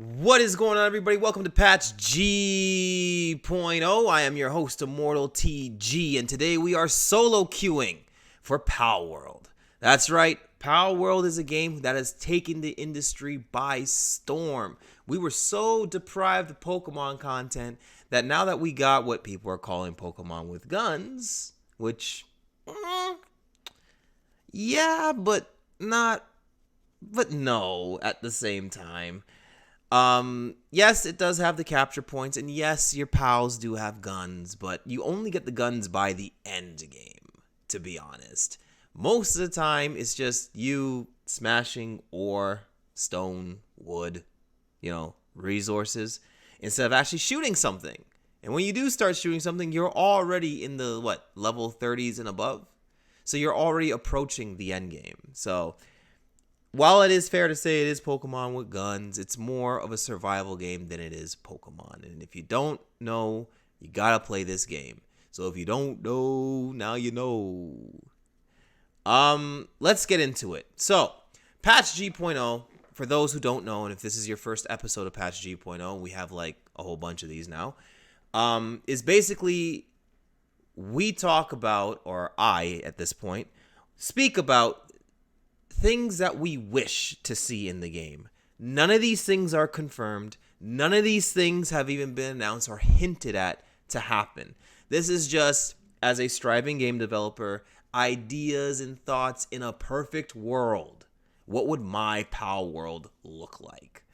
What is going on, everybody? Welcome to Patch G.0. I am your host, Immortal TG, and today we are solo queuing for Pal World. That's right, Pal World is a game that has taken the industry by storm. We were so deprived of Pokemon content that now that we got what people are calling Pokemon with guns, which, yeah, but not, but no at the same time. Yes, it does have the capture points, and yes, your pals do have guns, but you only get the guns by the end game, to be honest. Most of the time, it's just you smashing ore, stone, wood, resources, instead of actually shooting something. And when you do start shooting something, you're already in the, level 30s and above? So you're already approaching the end game. So while it is fair to say it is Pokemon with guns, it's more of a survival game than it is Pokemon. And if you don't know, you gotta play this game. So if you don't know, now you know. Let's get into it. So, Patch G.0, for those who don't know, and if this is your first episode of Patch G.0, we have like a whole bunch of these now, is basically we talk about, or I at this point, speak about things that we wish to see in the game. None of these things are confirmed. None of these things have even been announced or hinted at to happen. This is just, as a striving game developer, ideas and thoughts in a perfect world. What would my Pal world look like?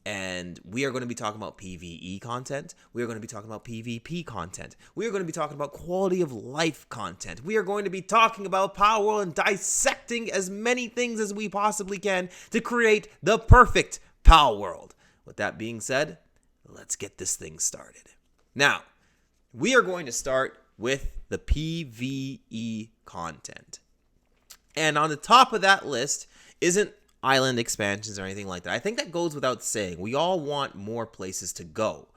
And we are going to be talking about PvE content. We are going to be talking about PvP content. We are going to be talking about quality of life content. We are going to be talking about Pal World and dissecting as many things as we possibly can to create the perfect Pal World. With that being said, let's get this thing started. Now, we are going to start with the PvE content. And on the top of that list isn't island expansions or anything like that. I think that goes without saying. We all want more places to go,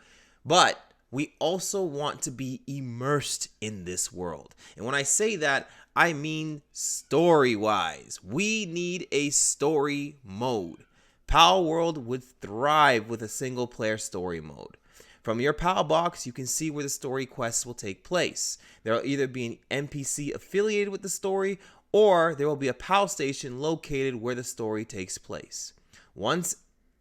but we also want to be immersed in this world. And when I say that, I mean story-wise. We need a story mode. Pal World would thrive with a single-player story mode. From your Pal box, you can see where the story quests will take place. There will either be an NPC affiliated with the story, or there will be a Pal station located where the story takes place. Once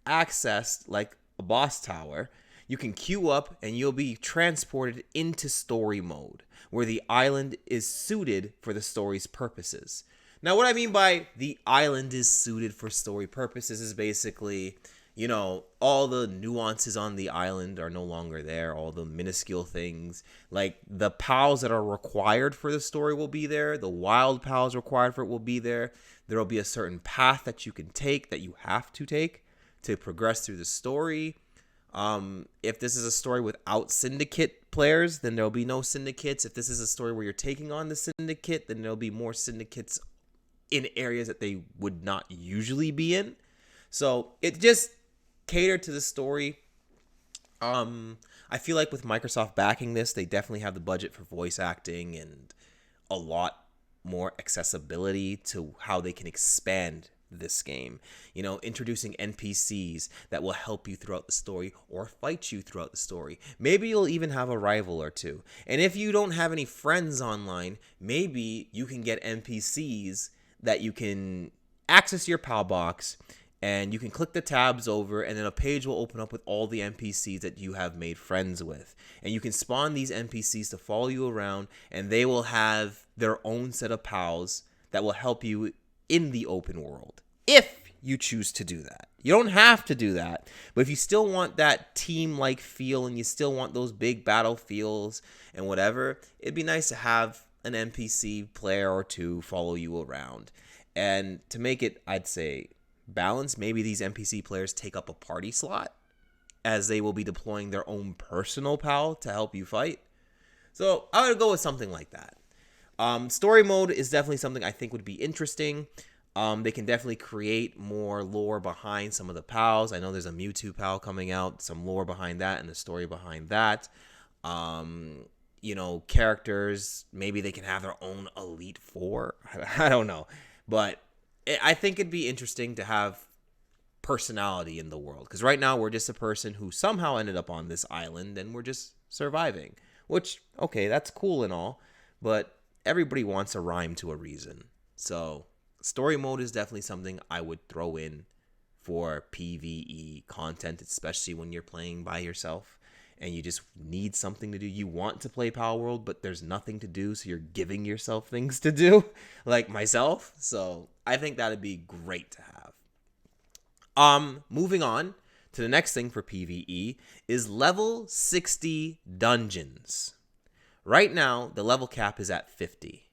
accessed, like a boss tower, you can queue up and you'll be transported into story mode, where the island is suited for the story's purposes. Now, what I mean by the island is suited for story purposes is basically, all the nuances on the island are no longer there. All the minuscule things, like the pals that are required for the story will be there. The wild pals required for it will be there. There will be a certain path that you can take, that you have to take to progress through the story. If this is a story without syndicate players, then there'll be no syndicates. If this is a story where you're taking on the syndicate, then there'll be more syndicates in areas that they would not usually be in. So it just cater to the story. I feel like with Microsoft backing this, they definitely have the budget for voice acting and a lot more accessibility to how they can expand this game. Introducing NPCs that will help you throughout the story or fight you throughout the story. Maybe you'll even have a rival or two. And if you don't have any friends online, maybe you can get NPCs that you can access your Pal box, and you can click the tabs over, and then a page will open up with all the NPCs that you have made friends with. And you can spawn these NPCs to follow you around, and they will have their own set of pals that will help you in the open world, if you choose to do that. You don't have to do that, but if you still want that team-like feel and you still want those big battlefields and whatever, it'd be nice to have an NPC player or two follow you around. And to make it, I'd say, balance, maybe these NPC players take up a party slot, as they will be deploying their own personal pal to help you fight. So I would go with something like that. Story mode is definitely something I think would be interesting. They can definitely create more lore behind some of the pals. I know there's a Mewtwo pal coming out, some lore behind that and the story behind that. Characters, maybe they can have their own Elite Four. I don't know. But I think it'd be interesting to have personality in the world. Because right now we're just a person who somehow ended up on this island and we're just surviving. Which, okay, that's cool and all, but everybody wants a rhyme to a reason. So story mode is definitely something I would throw in for PvE content, especially when you're playing by yourself and you just need something to do. You want to play Power World, but there's nothing to do, so you're giving yourself things to do, like myself. So I think that'd be great to have. Moving on to the next thing for PvE is level 60 dungeons. Right now, the level cap is at 50.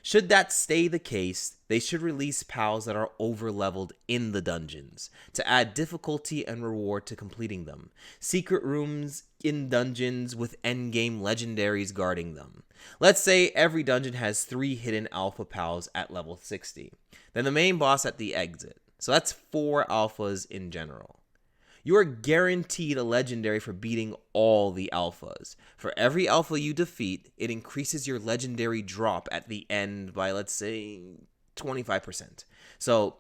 Should that stay the case, they should release pals that are over-leveled in the dungeons to add difficulty and reward to completing them. Secret rooms in dungeons with endgame legendaries guarding them. Let's say every dungeon has 3 hidden alpha pals at level 60. Then the main boss at the exit. So that's 4 alphas in general. You are guaranteed a legendary for beating all the alphas. For every alpha you defeat, it increases your legendary drop at the end by, let's say, 25%. So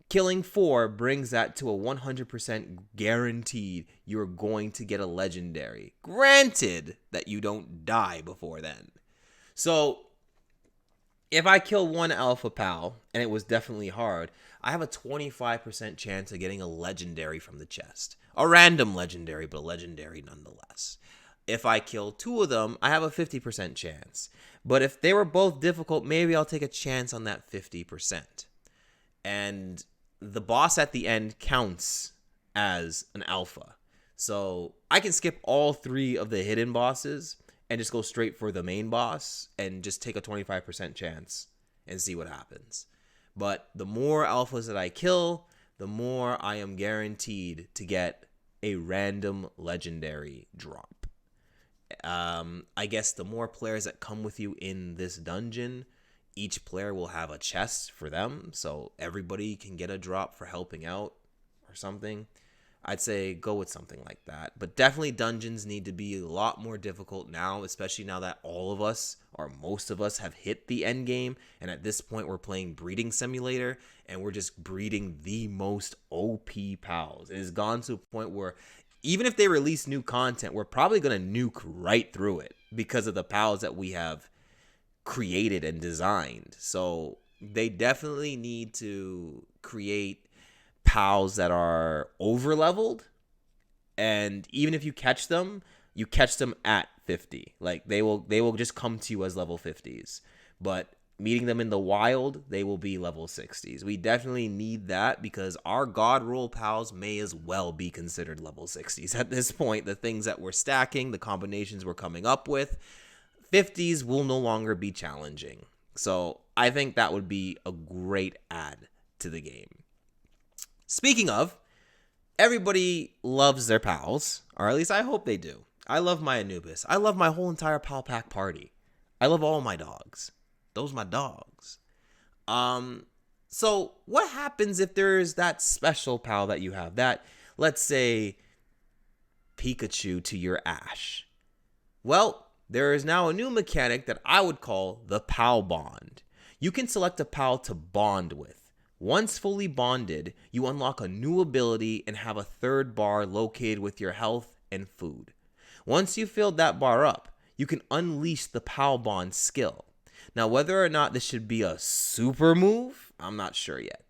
killing 4 brings that to a 100% guaranteed you're going to get a legendary. Granted that you don't die before then. So if I kill 1 alpha pal, and it was definitely hard, I have a 25% chance of getting a legendary from the chest. A random legendary, but a legendary nonetheless. If I kill 2 of them, I have a 50% chance. But if they were both difficult, maybe I'll take a chance on that 50%. And the boss at the end counts as an alpha. So I can skip all 3 of the hidden bosses and just go straight for the main boss and just take a 25% chance and see what happens. But the more alphas that I kill, the more I am guaranteed to get a random legendary drop. I guess the more players that come with you in this dungeon, each player will have a chest for them, so everybody can get a drop for helping out or something. I'd say go with something like that. But definitely dungeons need to be a lot more difficult now, especially now that all of us, or most of us, have hit the end game. And at this point, we're playing Breeding Simulator, and we're just breeding the most OP pals. It has gone to a point where even if they release new content, we're probably going to nuke right through it because of the pals that we have created and designed. So they definitely need to create pals that are over leveled, and even if you catch them at 50. Like they will just come to you as level 50s, but meeting them in the wild, they will be level 60s. We definitely need that because our god roll pals may as well be considered level 60s at this point. The things that we're stacking, the combinations we're coming up with, 50s will no longer be challenging. So I think that would be a great add to the game. Speaking of, everybody loves their pals, or at least I hope they do. I love my Anubis. I love my whole entire pal pack party. I love all my dogs. Those are my dogs. So what happens if there's that special pal that you have? That, let's say, Pikachu to your Ash. Well, there is now a new mechanic that I would call the Pal Bond. You can select a pal to bond with. Once fully bonded, you unlock a new ability and have a 3rd bar located with your health and food. Once you've filled that bar up, you can unleash the Pal Bond skill. Now, whether or not this should be a super move, I'm not sure yet.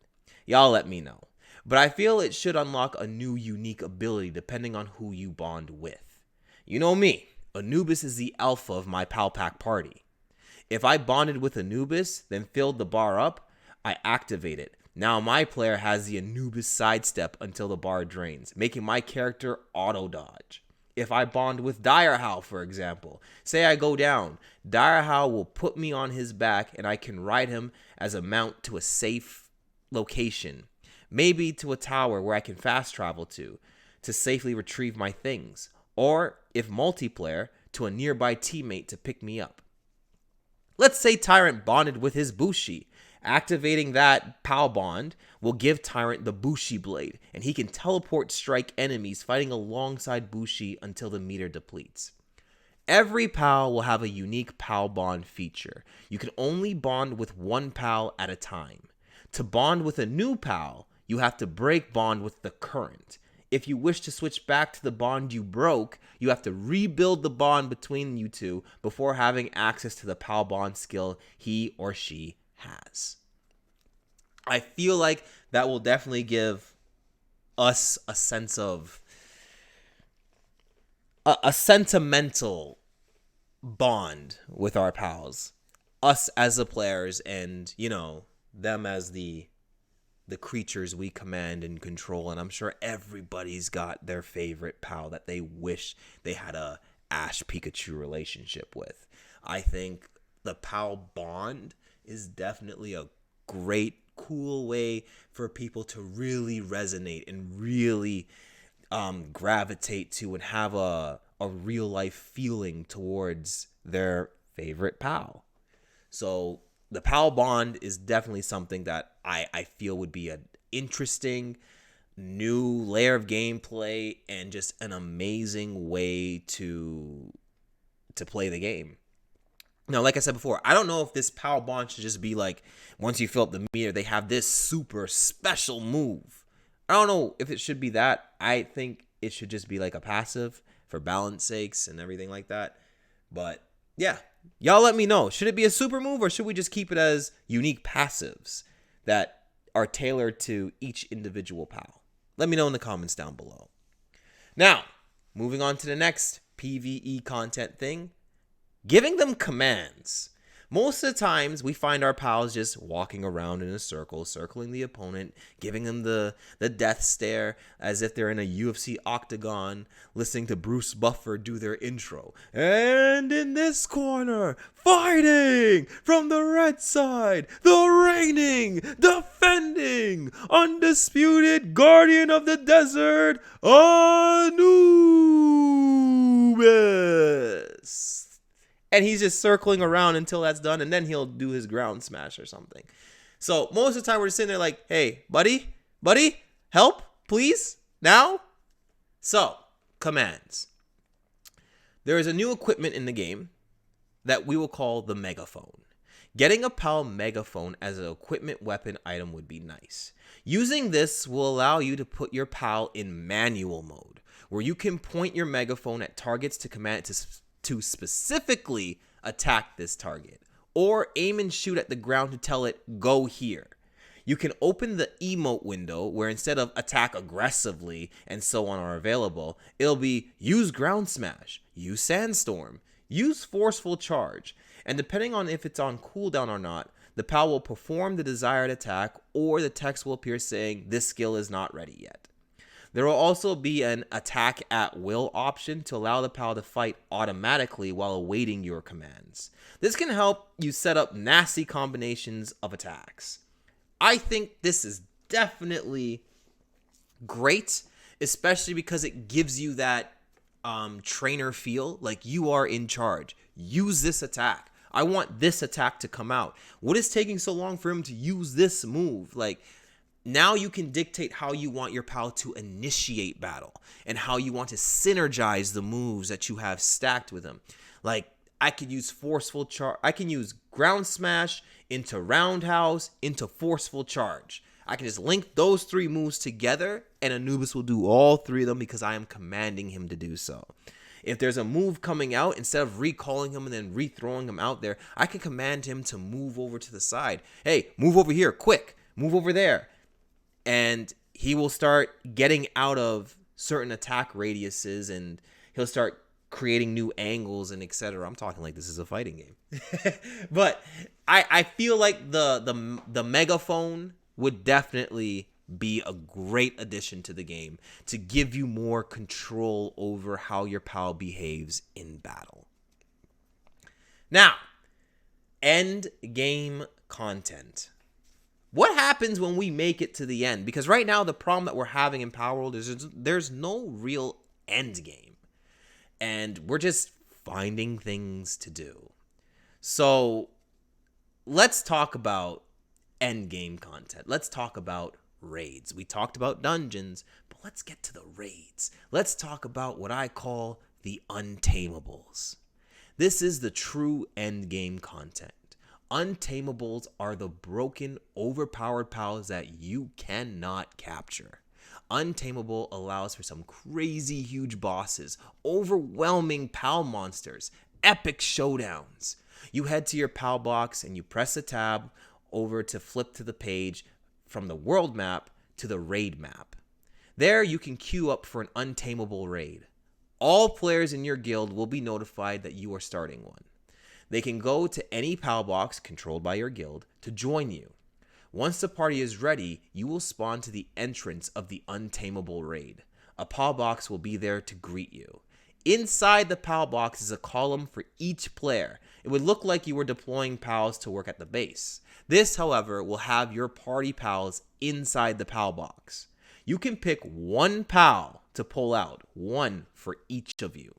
Y'all let me know. But I feel it should unlock a new unique ability depending on who you bond with. You know me, Anubis is the alpha of my Pal Pack party. If I bonded with Anubis, then filled the bar up, I activate it. Now my player has the Anubis sidestep until the bar drains, making my character auto-dodge. If I bond with Direhow, for example, say I go down, Direhow will put me on his back and I can ride him as a mount to a safe location. Maybe to a tower where I can fast travel to safely retrieve my things. Or, if multiplayer, to a nearby teammate to pick me up. Let's say Tyrant bonded with his Bushi. Activating that Pal Bond will give Tyrant the Bushi Blade, and he can teleport strike enemies fighting alongside Bushi until the meter depletes. Every pal will have a unique Pal Bond feature. You can only bond with one pal at a time. To bond with a new pal, you have to break bond with the current. If you wish to switch back to the bond you broke, you have to rebuild the bond between you two before having access to the pal bond skill he or she has. I feel like that will definitely give us a sense of a sentimental bond with our pals. Us as the players and, them as the creatures we command and control. And I'm sure everybody's got their favorite pal that they wish they had a Ash Pikachu relationship with. I think the pal bond is definitely a great, cool way for people to really resonate and really gravitate to and have a real life feeling towards their favorite pal. So the pal bond is definitely something that I feel would be an interesting new layer of gameplay and just an amazing way to play the game. Now, like I said before, I don't know if this pal bond should just be like, once you fill up the meter, they have this super special move. I don't know if it should be that. I think it should just be like a passive for balance sakes and everything like that. But yeah, y'all let me know. Should it be a super move or should we just keep it as unique passives that are tailored to each individual pal? Let me know in the comments down below. Now, moving on to the next PvE content thing, giving them commands. Most of the times, we find our pals just walking around in a circle, circling the opponent, giving them the death stare as if they're in a UFC octagon, listening to Bruce Buffer do their intro. And in this corner, fighting from the red side, the reigning, defending, undisputed guardian of the desert, Anubis. And he's just circling around until that's done, and then he'll do his ground smash or something. So most of the time, we're just sitting there like, hey, buddy, help, please, now? So, commands. There is a new equipment in the game that we will call the megaphone. Getting a pal megaphone as an equipment weapon item would be nice. Using this will allow you to put your pal in manual mode, where you can point your megaphone at targets to command it to specifically attack this target, or aim and shoot at the ground to tell it, go here. You can open the emote window where instead of attack aggressively and so on are available, it'll be use ground smash, use sandstorm, use forceful charge, and depending on if it's on cooldown or not, the pal will perform the desired attack or the text will appear saying this skill is not ready yet. There will also be an attack at will option to allow the pal to fight automatically while awaiting your commands. This can help you set up nasty combinations of attacks. I think this is definitely great, especially because it gives you that trainer feel, like you are in charge. Use this attack. I want this attack to come out. What is taking so long for him to use this move? Like, now you can dictate how you want your pal to initiate battle and how you want to synergize the moves that you have stacked with him. Like, I could use forceful charge. I can use ground smash into roundhouse into forceful charge. I can just link those three moves together and Anubis will do all three of them because I am commanding him to do so. If there's a move coming out, instead of recalling him and then rethrowing him out there, I can command him to move over to the side. Hey, move over here, quick. Move over there. And he will start getting out of certain attack radiuses and he'll start creating new angles and etc. I'm talking like this is a fighting game. But I feel like the megaphone would definitely be a great addition to the game to give you more control over how your pal behaves in battle. Now, end game content. What happens when we make it to the end? Because right now, the problem that we're having in Power World is there's no real end game. And we're just finding things to do. So, let's talk about end game content. Let's talk about raids. We talked about dungeons, but let's get to the raids. Let's talk about what I call the Untamables. This is the true end game content. Untamables are the broken, overpowered pals that you cannot capture. Untamable allows for some crazy huge bosses, overwhelming pal monsters, epic showdowns. You head to your pal box and you press a tab over to flip to the page from the world map to the raid map. There you can queue up for an untamable raid. All players in your guild will be notified that you are starting one. They can go to any pal box controlled by your guild to join you. Once the party is ready, you will spawn to the entrance of the Untamable Raid. A pal box will be there to greet you. Inside the pal box is a column for each player. It would look like you were deploying pals to work at the base. This, however, will have your party pals inside the pal box. You can pick one pal to pull out, one for each of you.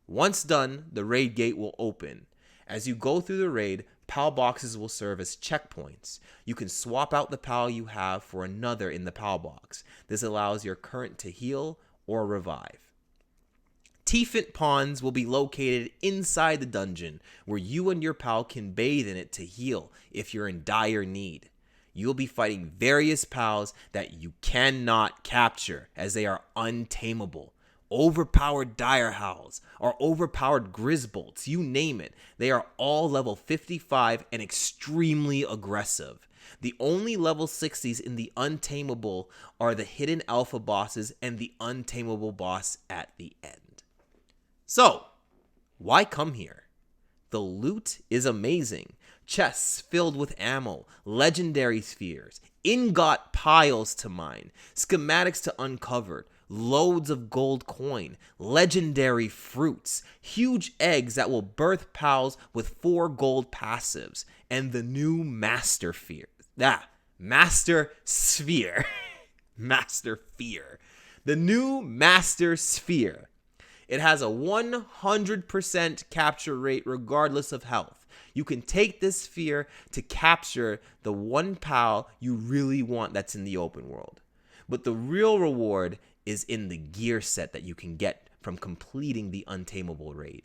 Once done, the raid gate will open. As you go through the raid, pal boxes will serve as checkpoints. You can swap out the pal you have for another in the pal box. This allows your current to heal or revive. T-Fit ponds will be located inside the dungeon, where you and your pal can bathe in it to heal if you're in dire need. You'll be fighting various pals that you cannot capture, as they are untamable. Overpowered dire howls or overpowered grizzbolts, you name it. They are all level 55 and extremely aggressive. The only level 60s in the Untamable are the hidden alpha bosses and the Untamable boss at the end. So, why come here? The loot is amazing. Chests filled with ammo, legendary spheres, ingot piles to mine, schematics to uncover, loads of gold coin, legendary fruits, huge eggs that will birth pals with 4 gold passives, and the new Master Sphere. Master Sphere. Master Sphere. The new Master Sphere. It has a 100% capture rate regardless of health. You can take this sphere to capture the one pal you really want that's in the open world. But the real reward is in the gear set that you can get from completing the Untamable Raid.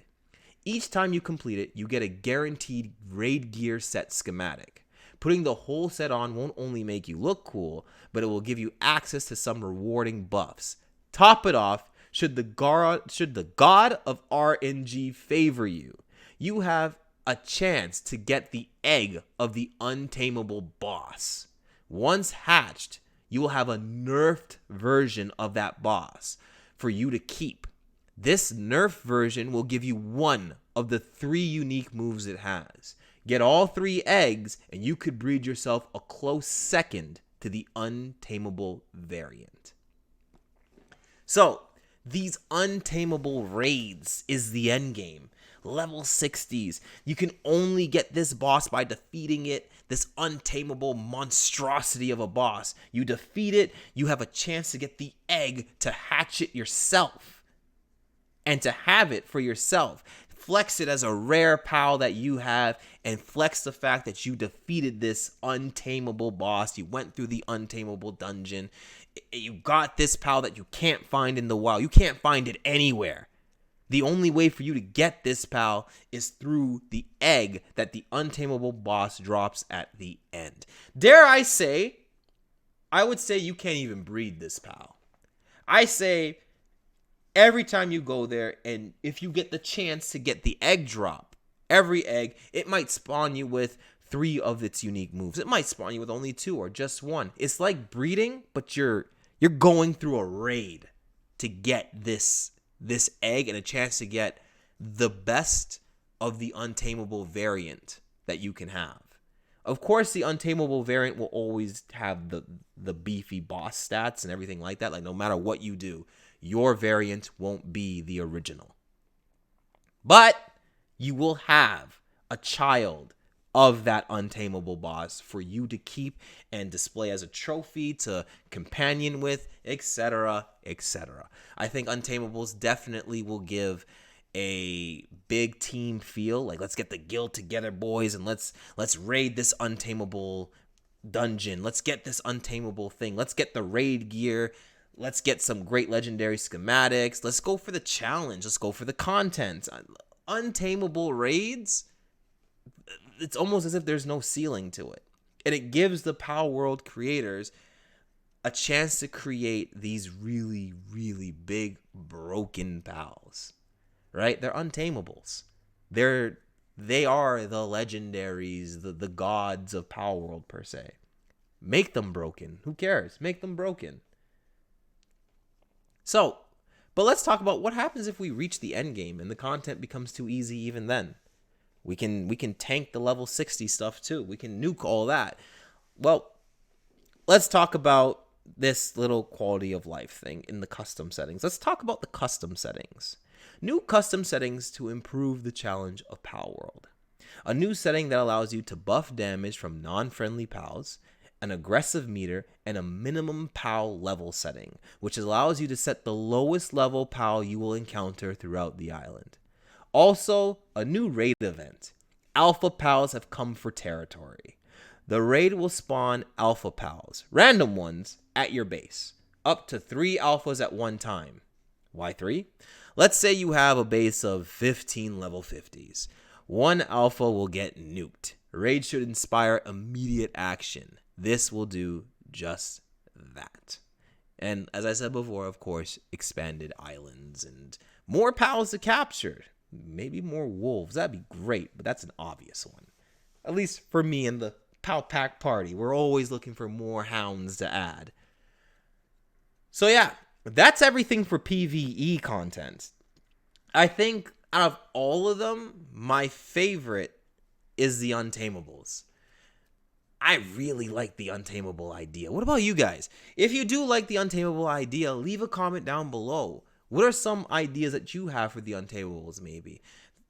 Each time you complete it, you get a guaranteed raid gear set schematic. Putting the whole set on won't only make you look cool, but it will give you access to some rewarding buffs. Top it off, should the god of RNG favor you, you have a chance to get the egg of the Untamable boss. Once hatched, you will have a nerfed version of that boss for you to keep. This nerfed version will give you one of the 3 unique moves it has. Get all 3 eggs and you could breed yourself a close second to the Untamable variant. So, these Untamable raids is the endgame. Level 60s. You can only get this boss by defeating it, this untamable monstrosity of a boss. You defeat it, you have a chance to get the egg to hatch it yourself. And to have it for yourself. Flex it as a rare pal that you have, and flex the fact that you defeated this untamable boss. You went through the untamable dungeon. You got this pal that you can't find in the wild. You can't find it anywhere. The only way for you to get this pal is through the egg that the Untamable boss drops at the end. Dare I say, I would say you can't even breed this pal. I say every time you go there, and if you get the chance to get the egg drop, every egg, it might spawn you with 3 of its unique moves. It might spawn you with only 2 or just 1. It's like breeding, but you're going through a raid to get this egg and a chance to get the best of the Untamable variant that you can have. Of course, the Untamable variant will always have the beefy boss stats and everything like that. Like, no matter what you do, your variant won't be the original. But you will have a child of that Untamable boss for you to keep and display as a trophy, to companion with, etc., etc. I think Untamables definitely will give a big team feel. Like, let's get the guild together, boys, and let's raid this Untamable dungeon. Let's get this Untamable thing. Let's get the raid gear. Let's get some great legendary schematics. Let's go for the challenge. Let's go for the content. Untamable raids, it's almost as if there's no ceiling to it. And it gives the Pal World creators a chance to create these really, really big, broken pals, right? They're untamables. They are the legendaries, the gods of Pal World, per se. Make them broken. Who cares? Make them broken. So, but let's talk about what happens if we reach the end game and the content becomes too easy even then. We can tank the level 60 stuff too. We can nuke all that. Well, let's talk about this little quality of life thing in the custom settings. Let's talk about the custom settings. New custom settings to improve the challenge of Pal World. A new setting that allows you to buff damage from non-friendly pals, an aggressive meter, and a minimum pal level setting, which allows you to set the lowest level pal you will encounter throughout the island. Also, a new raid event. Alpha pals have come for territory. The raid will spawn alpha pals, random ones, at your base. Up to 3 alphas at one time. Why 3? Let's say you have a base of 15 level 50s. One alpha will get nuked. Raid should inspire immediate action. This will do just that. And as I said before, of course, expanded islands and more pals to capture. Maybe more wolves. That'd be great, but that's an obvious one. At least for me and the Pal Pack party. We're always looking for more hounds to add. So yeah, that's everything for PvE content. I think out of all of them, my favorite is the Untamables. I really like the Untamable idea. What about you guys? If you do like the Untamable idea, leave a comment down below. What are some ideas that you have for the Untamables, maybe?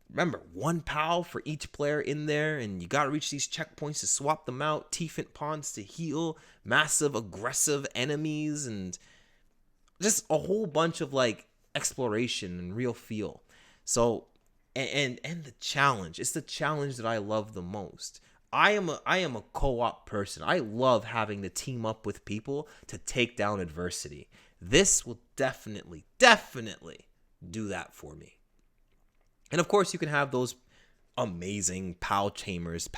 Remember, 1 pal for each player in there, and you gotta reach these checkpoints to swap them out, T-Fint ponds to heal, massive aggressive enemies, and just a whole bunch of like exploration and real feel. So, and the challenge. It's the challenge that I love the most. I am a co-op person. I love having to team up with people to take down adversity. This will definitely do that for me. And of course, you can have those amazing pal trainers,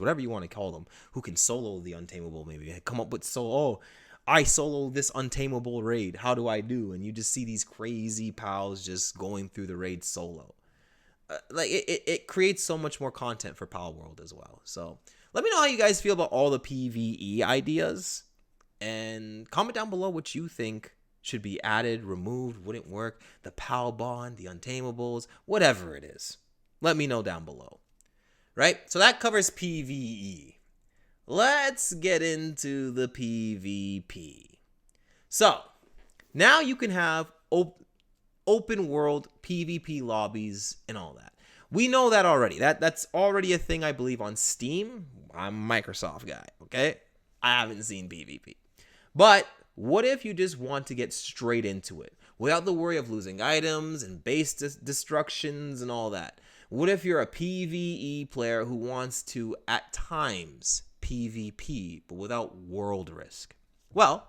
whatever you want to call them, who can solo the Untamable, maybe come up with I solo this Untamable raid. How do I do? And you just see these crazy pals just going through the raid solo. It creates so much more content for Pal World as well. So let me know how you guys feel about all the PvE ideas, and comment down below what you think should be added, removed, wouldn't work, the Pal Bond, the Untamables, whatever it is. Let me know down below. Right? So that covers PvE. Let's get into the PvP. So now you can have open world PvP lobbies and all that. We know that already. That's already a thing, I believe, on Steam. I'm a Microsoft guy, okay? I haven't seen PvP. But what if you just want to get straight into it without the worry of losing items and base destructions and all that? What if you're a PvE player who wants to, at times, PvP, but without world risk? Well,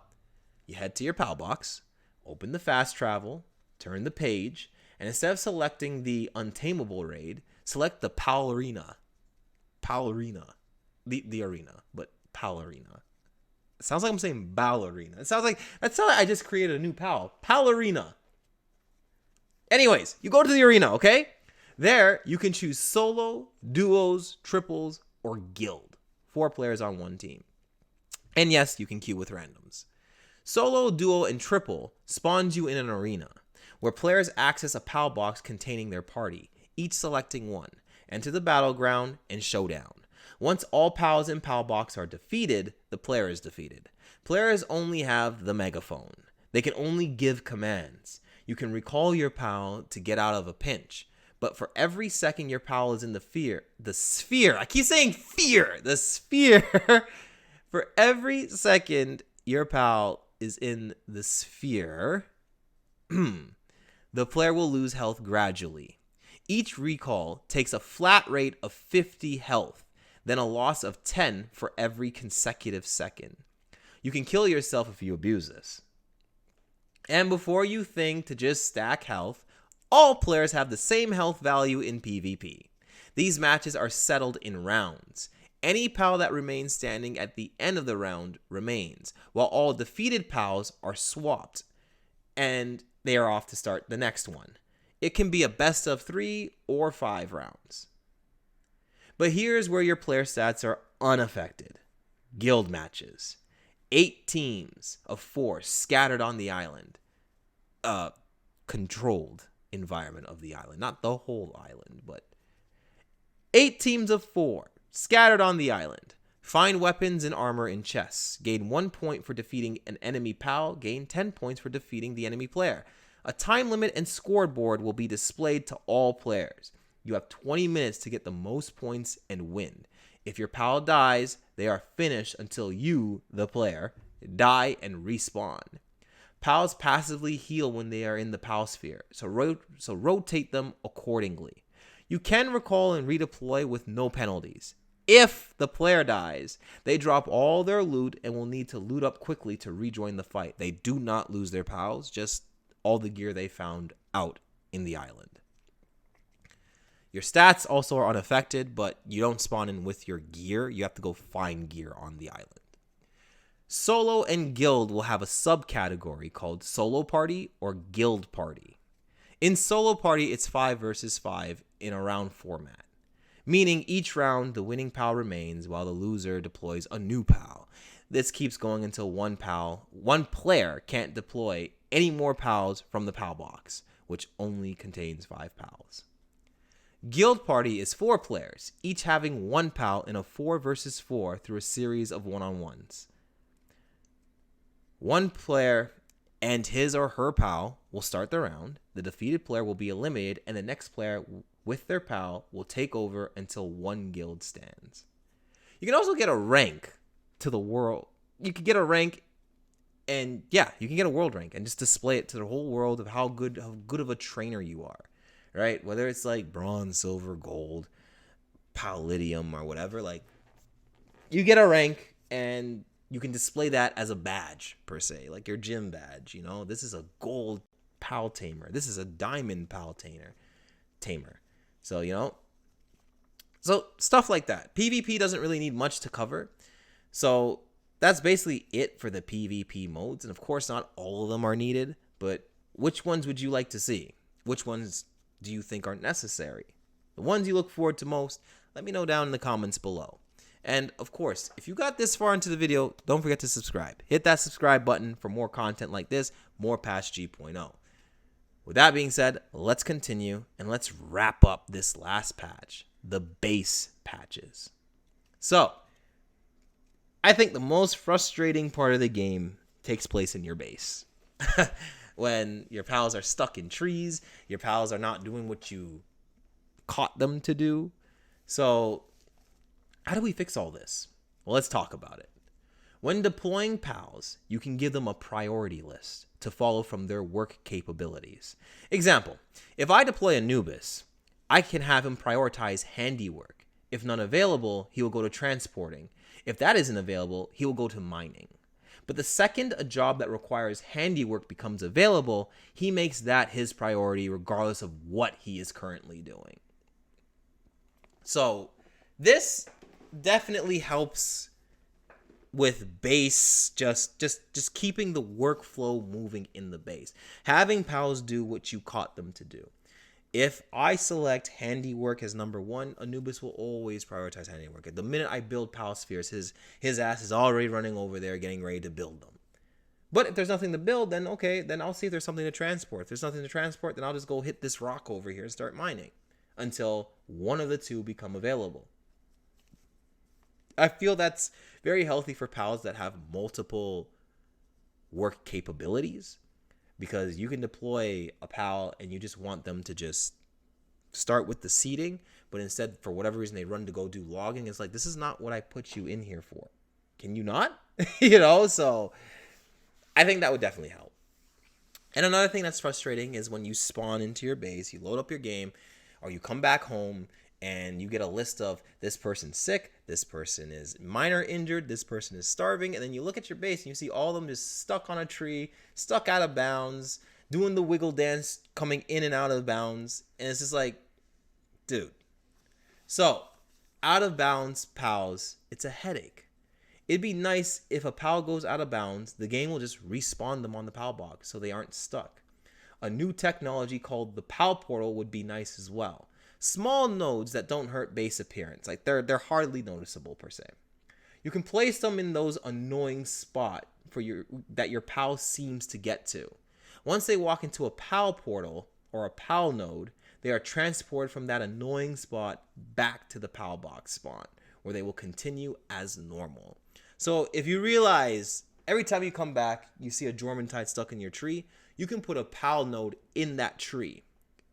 you head to your Pal box, open the fast travel, turn the page, and instead of selecting the Untamable raid, select the Pal Arena. Pal Arena. The arena, but Pal Arena. It sounds like I'm saying ballerina. It sounds like I just created a new pal. Pal Arena. Anyways, you go to the arena, okay? There, you can choose solo, duos, triples, or guild. 4 players on 1 team. And yes, you can queue with randoms. Solo, duo, and triple spawns you in an arena, where players access a pal box containing their party, each selecting one, enter the battleground, and showdown. Once all pals in pal box are defeated, the player is defeated. Players only have the megaphone. They can only give commands. You can recall your pal to get out of a pinch. But for every second your pal is in the sphere, I keep saying fear, the sphere. For every second your pal is in the sphere, the player will lose health gradually. Each recall takes a flat rate of 50 health, then a loss of 10 for every consecutive second. You can kill yourself if you abuse this. And before you think to just stack health, all players have the same health value in PvP. These matches are settled in rounds. Any pal that remains standing at the end of the round remains, while all defeated pals are swapped, and they are off to start the next one. It can be a best of 3 or 5 rounds. But here's where your player stats are unaffected. Guild matches. 8 teams of 4 scattered on the island. Controlled environment of the island. Not the whole island, but 8 teams of 4 scattered on the island. Find weapons and armor in chests. Gain 1 point for defeating an enemy pal. Gain 10 points for defeating the enemy player. A time limit and scoreboard will be displayed to all players. You have 20 minutes to get the most points and win. If your pal dies, they are finished until you, the player, die and respawn. Pals passively heal when they are in the pal sphere, so rotate them accordingly. You can recall and redeploy with no penalties. If the player dies, they drop all their loot and will need to loot up quickly to rejoin the fight. They do not lose their pals, just all the gear they found out in the island. Your stats also are unaffected, but you don't spawn in with your gear. You have to go find gear on the island. Solo and guild will have a subcategory called solo party or guild party. In solo party, it's 5 versus 5 in a round format, meaning each round the winning pal remains while the loser deploys a new pal. This keeps going until one player can't deploy any more pals from the pal box, which only contains 5 pals. Guild party is 4 players, each having 1 pal in a 4 versus 4 through a series of one-on-ones. One player and his or her pal will start the round. The defeated player will be eliminated, and the next player with their pal will take over until one guild stands. You can also get a rank to the world. You can get a rank, and yeah, you can get a world rank and just display it to the whole world of how good of a trainer you are, right? Whether it's like bronze, silver, gold, palladium, or whatever, like you get a rank and you can display that as a badge, per se, like your gym badge. You know, this is a gold pal tamer. This is a diamond pal tamer. So, you know, so stuff like that. PvP doesn't really need much to cover. So that's basically it for the PvP modes. And of course, not all of them are needed, but which ones would you like to see? Which ones do you think are necessary? The ones you look forward to most, let me know down in the comments below. And of course, if you got this far into the video, don't forget to subscribe. Hit that subscribe button for more content like this, more Patch G.0. With that being said, let's continue and let's wrap up this last patch, the base patches. So, I think the most frustrating part of the game takes place in your base. When your pals are stuck in trees, your pals are not doing what you caught them to do. So, how do we fix all this? Well, let's talk about it. When deploying pals, you can give them a priority list to follow from their work capabilities. Example, if I deploy Anubis, I can have him prioritize handiwork. If none available, he will go to transporting. If that isn't available, he will go to mining. But the second a job that requires handiwork becomes available, he makes that his priority regardless of what he is currently doing. So this definitely helps with base, just keeping the workflow moving in the base. Having pals do what you caught them to do. If I select handiwork as number 1, Anubis will always prioritize handiwork. At the minute I build pal spheres, his ass is already running over there getting ready to build them. But if there's nothing to build, then okay, then I'll see if there's something to transport. If there's nothing to transport, then I'll just go hit this rock over here and start mining until one of the two become available. I feel that's very healthy for pals that have multiple work capabilities, because you can deploy a pal and you just want them to just start with the seeding, but instead, for whatever reason, they run to go do logging. It's like, this is not what I put you in here for. Can you not? You know, so I think that would definitely help. And another thing that's frustrating is when you spawn into your base, you load up your game, or you come back home, and you get a list of this person's sick, this person is minor injured, this person is starving, and then you look at your base and you see all of them just stuck on a tree, stuck out of bounds, doing the wiggle dance, coming in and out of bounds, and it's just like, dude, So, out of bounds pals, it's a headache. It'd be nice if a pal goes out of bounds, the game will just respawn them on the pal box so they aren't stuck. A new technology called the pal portal would be nice as well. Small nodes that don't hurt base appearance, like they're hardly noticeable per se. You can place them in those annoying spot for your pal seems to get to. Once they walk into a pal portal or a pal node, they are transported from that annoying spot back to the pal box spawn, where they will continue as normal. So if you realize every time you come back, you see a Jormuntide stuck in your tree, you can put a pal node in that tree.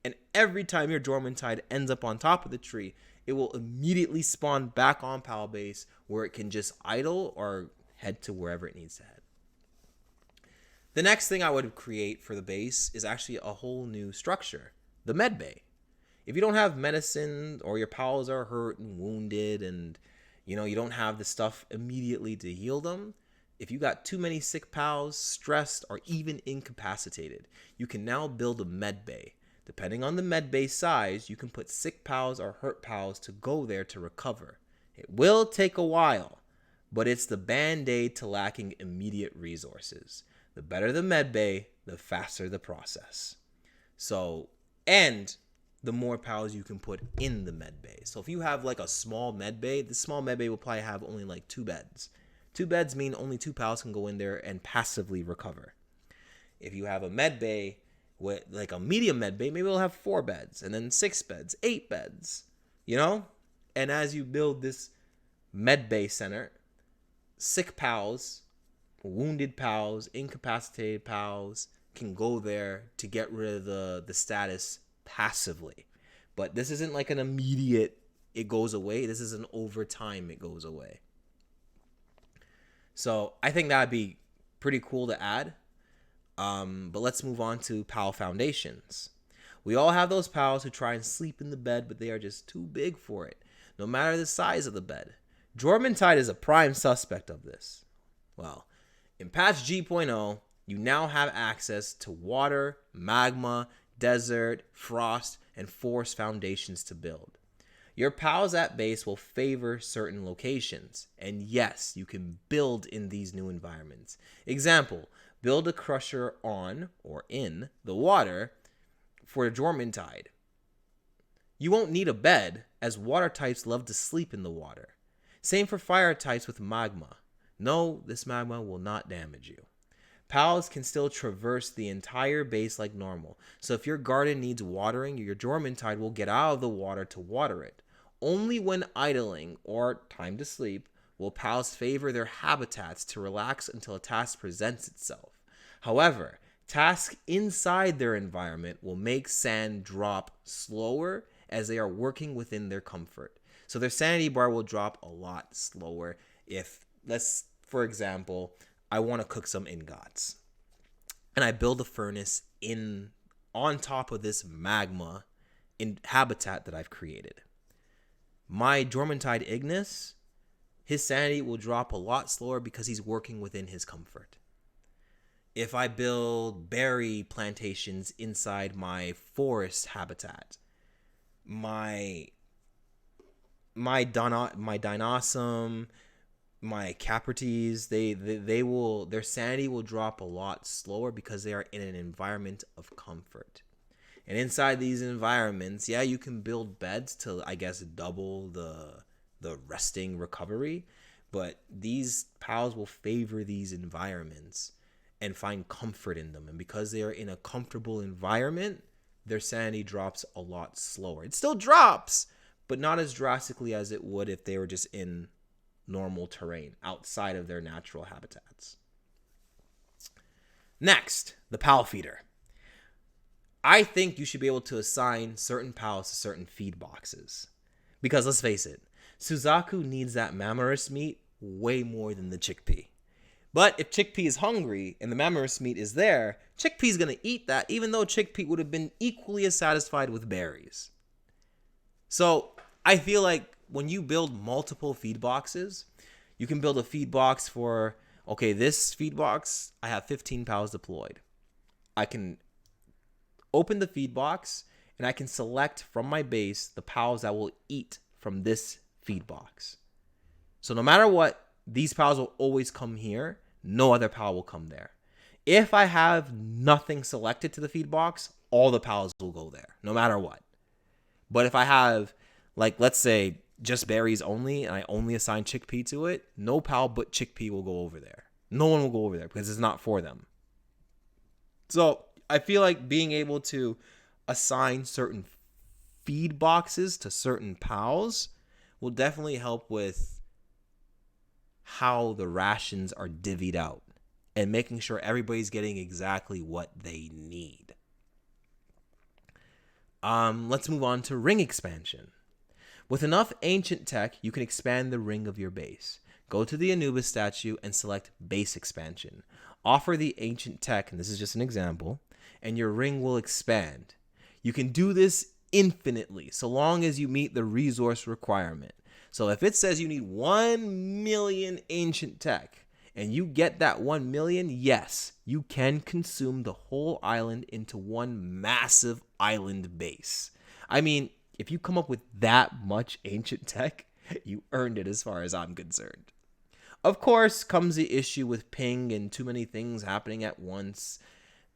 And every time your Jormuntide ends up on top of the tree, it will immediately spawn back on pal base where it can just idle or head to wherever it needs to head. The next thing I would create for the base is actually a whole new structure, the med bay. If you don't have medicine or your pals are hurt and wounded and you don't have the stuff immediately to heal them, if you got too many sick pals, stressed, or even incapacitated, you can now build a med bay. Depending on the med bay size, you can put sick pals or hurt pals to go there to recover. It will take a while, but it's the band-aid to lacking immediate resources. The better the med bay, the faster the process. And the more pals you can put in the med bay. So if you have like a small med bay, the small med bay will probably have only like 2 beds. 2 beds mean only 2 pals can go in there and passively recover. If you have a med bay, with like a medium med bay, maybe it'll have 4 beds, and then 6 beds, 8 beds, And as you build this med bay center, sick pals, wounded pals, incapacitated pals can go there to get rid of the status passively. But this isn't like an immediate, it goes away. This is an over time, it goes away. So I think that'd be pretty cool to add. But let's move on to pal foundations. We all have those pals who try and sleep in the bed, but they are just too big for it, no matter the size of the bed. Jormuntide is a prime suspect of this. Well, in patch G.0, you now have access to water, magma, desert, frost, and forest foundations to build. Your pals at base will favor certain locations, and yes, you can build in these new environments. Example, build a crusher on or in the water for a Jormuntide. You won't need a bed, as water types love to sleep in the water. Same for fire types with magma. No, this magma will not damage you. Pals can still traverse the entire base like normal, so if your garden needs watering, your Jormuntide will get out of the water to water it. Only when idling or time to sleep will pals favor their habitats to relax until a task presents itself. However, tasks inside their environment will make sand drop slower as they are working within their comfort. So their sanity bar will drop a lot slower if, for example, I want to cook some ingots. And I build a furnace on top of this magma in habitat that I've created. My Jormuntide Ignis, his sanity will drop a lot slower because he's working within his comfort. If I build berry plantations inside my forest habitat, my Dinossum, my Caprites, their sanity will drop a lot slower because they are in an environment of comfort. And inside these environments, yeah, you can build beds to, I guess, double the resting recovery, but these pals will favor these environments and find comfort in them. And because they are in a comfortable environment, their sanity drops a lot slower. It still drops, but not as drastically as it would if they were just in normal terrain outside of their natural habitats. Next, the pal feeder. I think you should be able to assign certain pals to certain feed boxes. Because let's face it, Suzaku needs that Mammorus meat way more than the chickpea. But if chickpea is hungry and the Mammorus meat is there, chickpea is going to eat that, even though chickpea would have been equally as satisfied with berries. So I feel like when you build multiple feed boxes, you can build a feed box for, okay, this feed box, I have 15 pals deployed. I can open the feed box and I can select from my base the pals that will eat from this feed box. So no matter what, these pals will always come here. No other pal will come there. If I have nothing selected to the feed box, all the pals will go there, no matter what. But if I have, like, let's say just berries only, and I only assign chickpea to it, no pal but chickpea will go over there. No one will go over there because it's not for them. So I feel like being able to assign certain feed boxes to certain pals will definitely help with how the rations are divvied out and making sure everybody's getting exactly what they need. Let's move on to ring expansion. With enough ancient tech, you can expand the ring of your base. Go to the Anubis statue and select base expansion. Offer the ancient tech, and this is just an example, and your ring will expand. You can do this infinitely, so long as you meet the resource requirement. So if it says you need 1 million ancient tech, and you get that 1 million, yes, you can consume the whole island into one massive island base. I mean, if you come up with that much ancient tech, you earned it as far as I'm concerned. Of course, comes the issue with ping and too many things happening at once.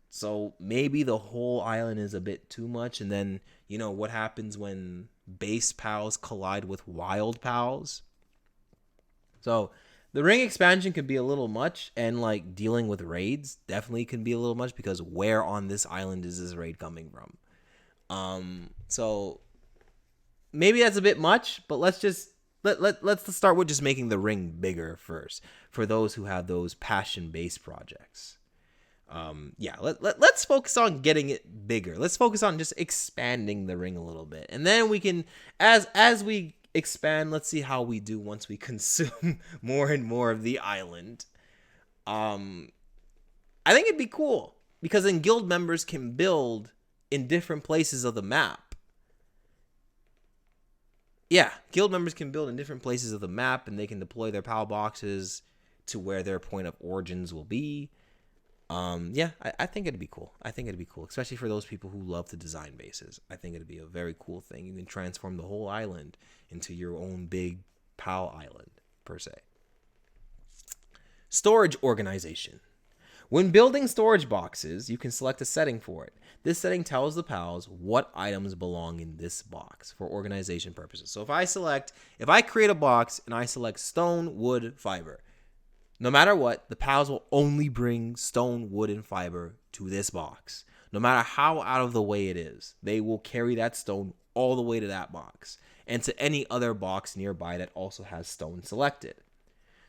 So maybe the whole island is a bit too much. And then, you know, what happens when base pals collide with wild pals? So the ring expansion can be a little much, and like dealing with raids definitely can be a little much, because where on this island is this raid coming from? So maybe that's a bit much, but let's start with just making the ring bigger first for those who have those passion-based projects. Let's focus on getting it bigger. Let's focus on just expanding the ring a little bit, and then we can, as we expand, let's see how we do once we consume more and more of the island. I think it'd be cool because then guild members can build in different places of the map. Yeah, guild members can build in different places of the map, and they can deploy their PAL boxes to where their point of origins will be. I think it'd be cool. I think it'd be cool, especially for those people who love to design bases. I think it'd be a very cool thing. You can transform the whole island into your own big PAL island, per se. Storage organization. When building storage boxes, you can select a setting for it. This setting tells the pals what items belong in this box for organization purposes. So if I create a box and I select stone, wood, fiber, no matter what, the pals will only bring stone, wood, and fiber to this box. No matter how out of the way it is, they will carry that stone all the way to that box and to any other box nearby that also has stone selected.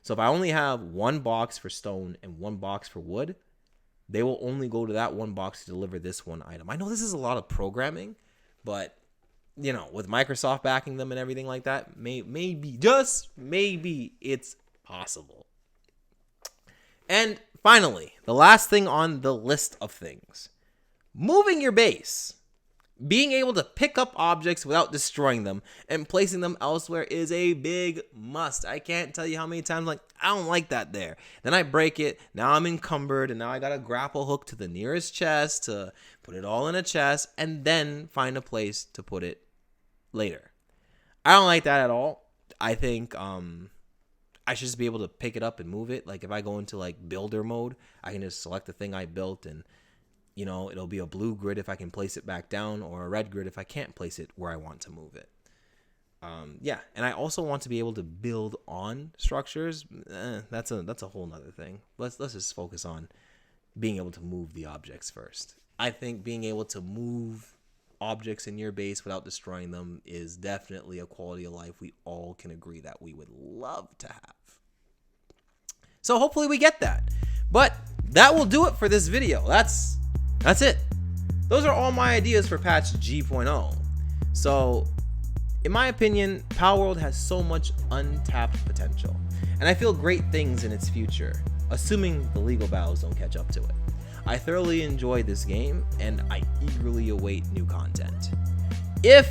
So if I only have one box for stone and one box for wood, they will only go to that one box to deliver this one item. I know this is a lot of programming, but you know, with Microsoft backing them and everything like that, maybe, just maybe, it's possible. And finally, the last thing on the list of things, moving your base. Being able to pick up objects without destroying them and placing them elsewhere is a big must. I can't tell you how many times, like, I don't like that there. Then I break it. Now I'm encumbered, and now I got to grapple hook to the nearest chest to put it all in a chest and then find a place to put it later. I don't like that at all. I think I should just be able to pick it up and move it. Like if I go into like builder mode, I can just select the thing I built, and you know, it'll be a blue grid if I can place it back down, or a red grid if I can't place it where I want to move it. And I also want to be able to build on structures. That's a whole nother thing. Let's just focus on being able to move the objects first. I think being able to move objects in your base without destroying them is definitely a quality of life we all can agree that we would love to have. So hopefully we get that. But that will do it for this video. That's it. Those are all my ideas for patch G.0. So, in my opinion, Pal World has so much untapped potential, and I feel great things in its future, assuming the legal battles don't catch up to it. I thoroughly enjoyed this game, and I eagerly await new content. If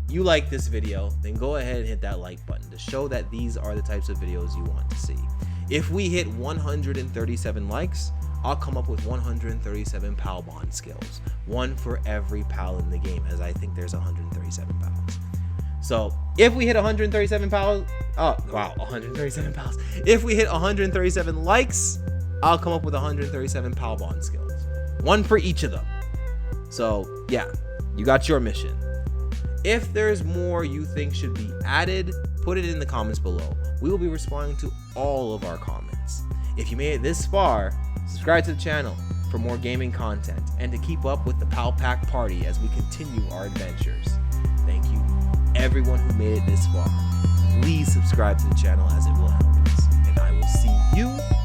you like this video, then go ahead and hit that like button to show that these are the types of videos you want to see. If we hit 137 likes, I'll come up with 137 Pal Bond skills, one for every Pal in the game, as I think there's 137 Pals. So if we hit 137 pals, oh wow, 137 pals. If we hit 137 likes, I'll come up with 137 pal bond skills, one for each of them. So yeah, you got your mission. If there's more you think should be added, put it in the comments below. We will be responding to all of our comments. If you made it this far, subscribe to the channel for more gaming content and to keep up with the Pal Pack party as we continue our adventures. Thank you everyone who made it this far. Please subscribe to the channel as it will help us. And I will see you